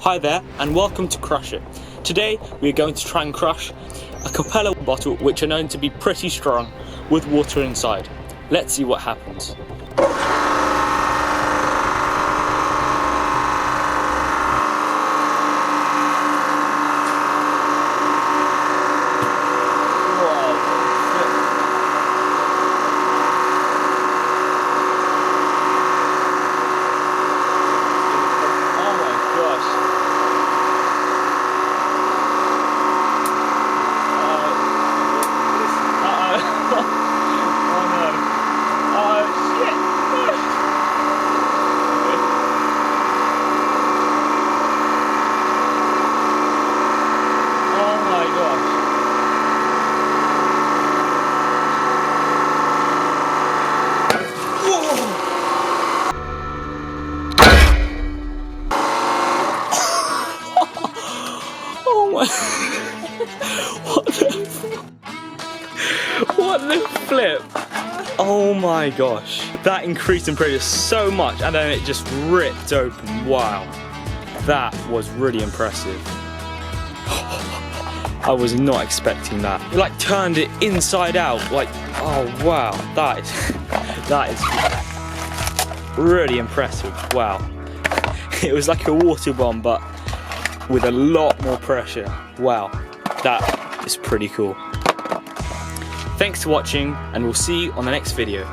Hi there and welcome to Crushit. Today we are going to try and crush a Capella bottle which are known to be pretty strong with water inside. Let's see what happens. What the flip? Oh my gosh. That increased in pressure so much and then it just ripped open. Wow. That was really impressive. I was not expecting that. It like turned it inside out. Like, oh wow. That is really impressive. Wow. It was like a water bomb but with a lot more pressure. Wow. That is pretty cool. Thanks for watching and we'll see you on the next video.